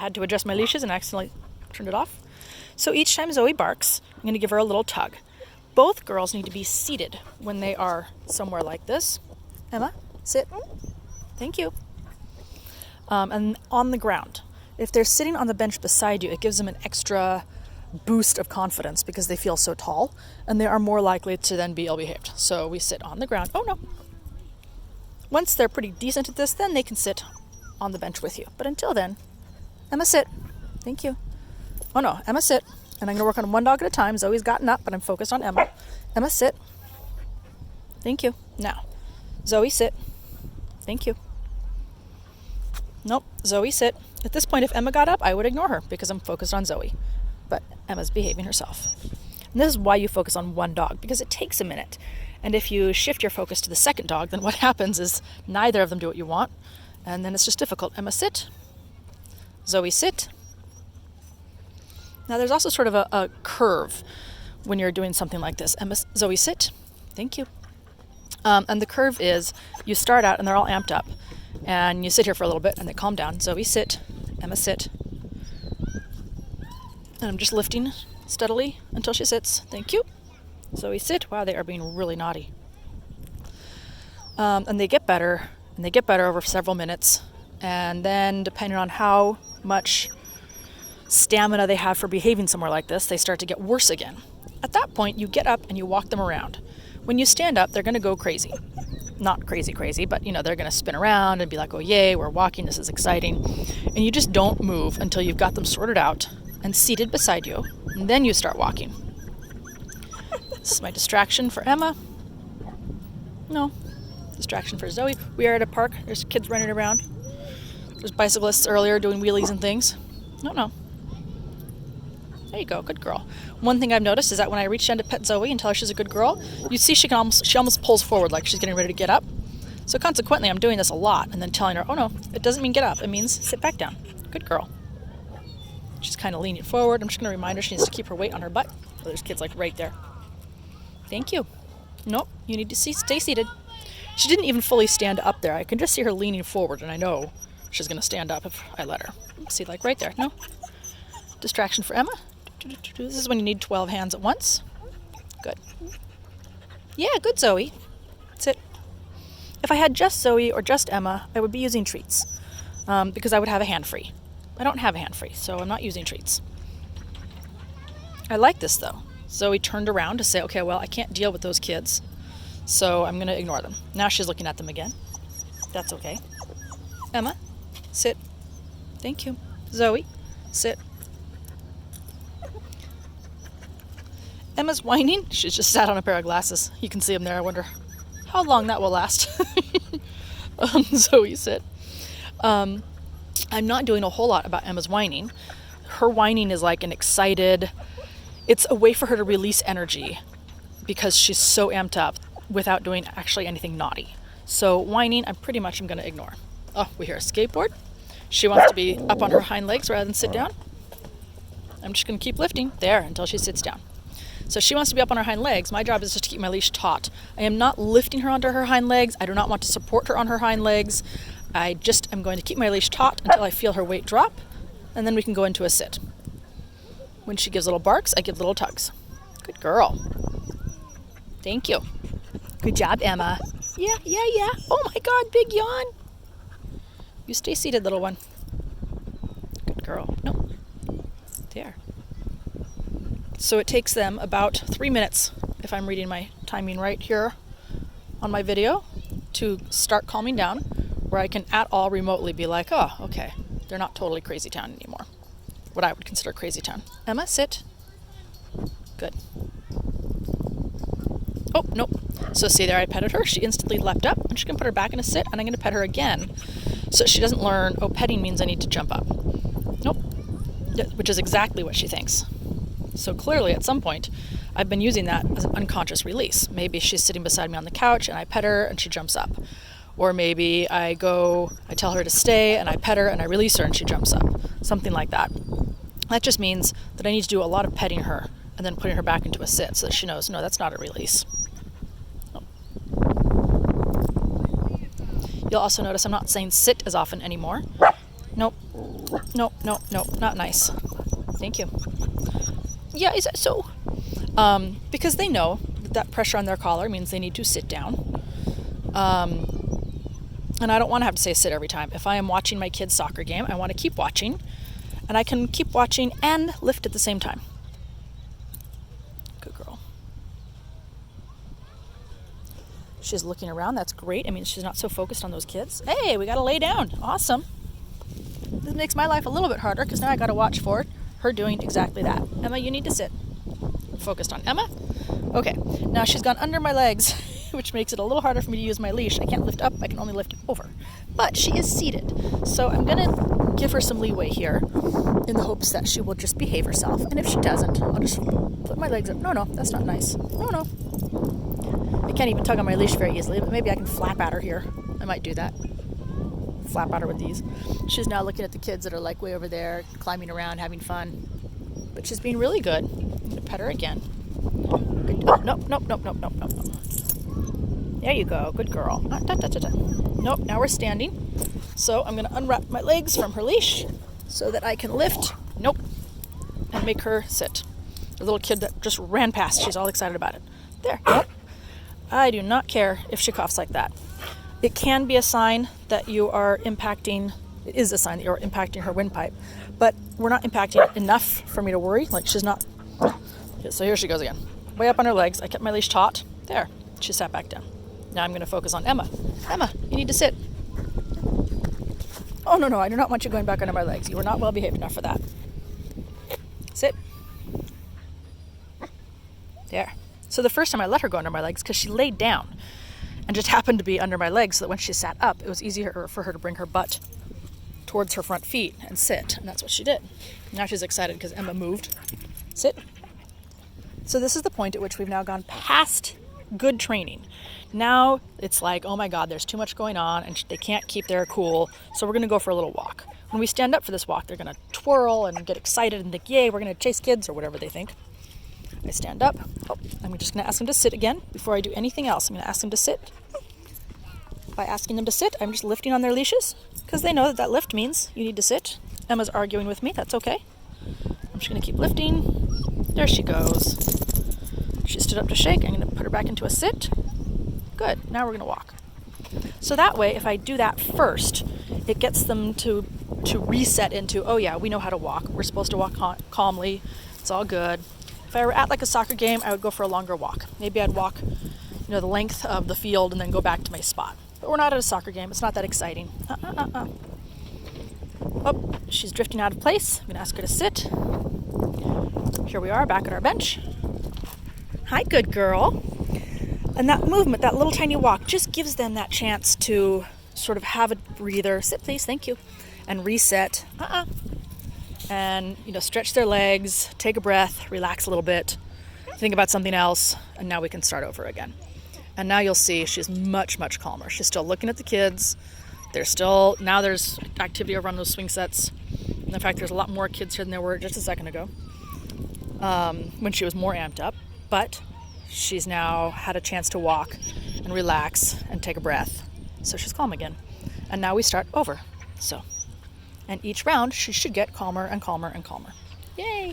I had to adjust my leashes and accidentally turned it off. So each time Zoe barks, I'm going to give her a little tug. Both girls need to be seated when they are somewhere like this. Emma, sit. Thank you. And on the ground. If they're sitting on the bench beside you, it gives them an extra boost of confidence because they feel so tall, and they are more likely to then be ill-behaved. So we sit on the ground. Oh no. Once they're pretty decent at this, then they can sit on the bench with you. But until then, Emma, sit. Thank you. Oh no, Emma, sit. And I'm going to work on one dog at a time. Zoe's gotten up, but I'm focused on Emma. Emma, sit. Thank you. Now, Zoe, sit. Thank you. Nope, Zoe, sit. At this point, if Emma got up, I would ignore her because I'm focused on Zoe. But Emma's behaving herself. And this is why you focus on one dog, because it takes a minute. And if you shift your focus to the second dog, then what happens is neither of them do what you want, and then it's just difficult. Emma, sit. Zoe, sit. Now there's also sort of a curve when you're doing something like this. Emma, Zoe, sit. Thank you. And the curve is you start out and they're all amped up, and you sit here for a little bit and they calm down. Zoe, sit. Emma, sit. And I'm just lifting steadily until she sits. Thank you. Zoe, sit. Wow, they are being really naughty. And they get better, over several minutes. And then depending on how much stamina they have for behaving somewhere like this, they start to get worse again. At that point, you get up and you walk them around. When you stand up, they're going to go crazy. Not crazy, but they're going to spin around and be like, oh yay, we're walking, this is exciting. And you just don't move until you've got them sorted out and seated beside you, and then you start walking. This is my distraction for Emma. No, distraction for Zoe. We are at a park. There's kids running around. There's bicyclists earlier doing wheelies and things. No. There you go, good girl. One thing I've noticed is that when I reach down to pet Zoe and tell her she's a good girl, you see she almost pulls forward like she's getting ready to get up. So consequently, I'm doing this a lot and then telling her, oh no, it doesn't mean get up. It means sit back down. Good girl. She's kind of leaning forward. I'm just going to remind her she needs to keep her weight on her butt. Oh, there's kids like right there. Thank you. Nope, you need to stay seated. She didn't even fully stand up there. I can just see her leaning forward, and I know she's going to stand up if I let her. See, like right there. No. Distraction for Emma. This is when you need 12 hands at once. Good. Yeah, good, Zoe. Sit. If I had just Zoe or just Emma, I would be using treats because I would have a hand free. I don't have a hand free, so I'm not using treats. I like this, though. Zoe turned around to say, okay, well, I can't deal with those kids, so I'm going to ignore them. Now she's looking at them again. That's okay. Emma, sit. Thank you. Zoe, sit. Emma's whining. She's just sat on a pair of glasses. You can see them there. I wonder how long that will last. Zoe, sit. I'm not doing a whole lot about Emma's whining. Her whining is like an excited, it's a way for her to release energy because she's so amped up without doing actually anything naughty. So whining, I'm going to ignore. Oh, we hear a skateboard. She wants to be up on her hind legs rather than sit down. I'm just going to keep lifting there until she sits down. So she wants to be up on her hind legs. My job is just to keep my leash taut. I am not lifting her onto her hind legs. I do not want to support her on her hind legs. I just am going to keep my leash taut until I feel her weight drop, and then we can go into a sit. When she gives little barks, I give little tugs. Good girl. Thank you. Good job, Emma. Yeah. Oh my God, big yawn. You stay seated, little one. Good girl. No. There. So it takes them about 3 minutes, if I'm reading my timing right here on my video, to start calming down, where I can at all remotely be like, oh, okay, they're not totally crazy town anymore. What I would consider crazy town. Emma, sit. Good. Oh, nope. So see there, I petted her. She instantly leapt up. I'm just going to put her back in a sit, and I'm going to pet her again so she doesn't learn, oh, petting means I need to jump up. Nope. Which is exactly what she thinks. So clearly, at some point, I've been using that as an unconscious release. Maybe she's sitting beside me on the couch, and I pet her, and she jumps up. Or maybe I tell her to stay, and I pet her, and I release her, and she jumps up. Something like that. That just means that I need to do a lot of petting her, and then putting her back into a sit, so that she knows, no, that's not a release. Nope. You'll also notice I'm not saying sit as often anymore. Nope. No, no, no, not nice. Thank you. Yeah, is that so? Because they know that pressure on their collar means they need to sit down. And I don't want to have to say sit every time. If I am watching my kid's soccer game, I want to keep watching. And I can keep watching and lift at the same time. Good girl. She's looking around. That's great. I mean, she's not so focused on those kids. Hey, we got to lay down. Awesome. This makes my life a little bit harder because now I got to watch for her doing exactly that. Emma, you need to sit. I'm focused on Emma. Okay, now she's gone under my legs, which makes it a little harder for me to use my leash. I can't lift up, I can only lift over. But she is seated, so I'm going to give her some leeway here in the hopes that she will just behave herself. And if she doesn't, I'll just put my legs up. No, that's not nice. No. I can't even tug on my leash very easily, but maybe I can flap at her here. I might do that. Flap at her with these. She's now looking at the kids that are like way over there, climbing around, having fun. But she's being really good. I'm going to pet her again. Good. Oh, nope. There you go. Good girl. Nope, now we're standing. So I'm going to unwrap my legs from her leash so that I can lift. Nope. And make her sit. The little kid that just ran past. She's all excited about it. There. Nope. I do not care if she coughs like that. It can be a sign that you are impacting, it is a sign that you're impacting her windpipe, but we're not impacting it enough for me to worry. Like she's not, yeah, so here she goes again. Way up on her legs, I kept my leash taut. There, she sat back down. Now I'm going to focus on Emma. Emma, you need to sit. Oh, no, I do not want you going back under my legs. You were not well behaved enough for that. Sit. There. So the first time I let her go under my legs because she laid down and just happened to be under my legs so that when she sat up, it was easier for her to bring her butt towards her front feet and sit. And that's what she did. Now she's excited because Emma moved. Sit. So this is the point at which we've now gone past good training. Now it's like, oh my God, there's too much going on and they can't keep their cool. So we're going to go for a little walk. When we stand up for this walk, they're going to twirl and get excited and think, yay, we're going to chase kids or whatever they think. I stand up. Oh, I'm just going to ask them to sit again before I do anything else. I'm going to ask them to sit. By asking them to sit, I'm just lifting on their leashes because they know that lift means you need to sit. Emma's arguing with me. That's okay. I'm just going to keep lifting. There she goes. She stood up to shake. I'm going to put her back into a sit. Good. Now we're going to walk. So that way, if I do that first, it gets them to reset into, oh yeah, we know how to walk. We're supposed to walk calmly. It's all good. If I were at like a soccer game, I would go for a longer walk. Maybe I'd walk, the length of the field and then go back to my spot. But we're not at a soccer game. It's not that exciting. Oh, she's drifting out of place. I'm going to ask her to sit. Here we are, back at our bench. Hi, good girl. And that movement, that little tiny walk, just gives them that chance to sort of have a breather. Sit, please. Thank you. And reset. And, stretch their legs, take a breath, relax a little bit, think about something else, and now we can start over again. And now you'll see she's much, much calmer. She's still looking at the kids. Now there's activity over on those swing sets. And in fact, there's a lot more kids here than there were just a second ago when she was more amped up. But she's now had a chance to walk and relax and take a breath. So she's calm again. And now we start over. And each round, she should get calmer and calmer and calmer. Yay!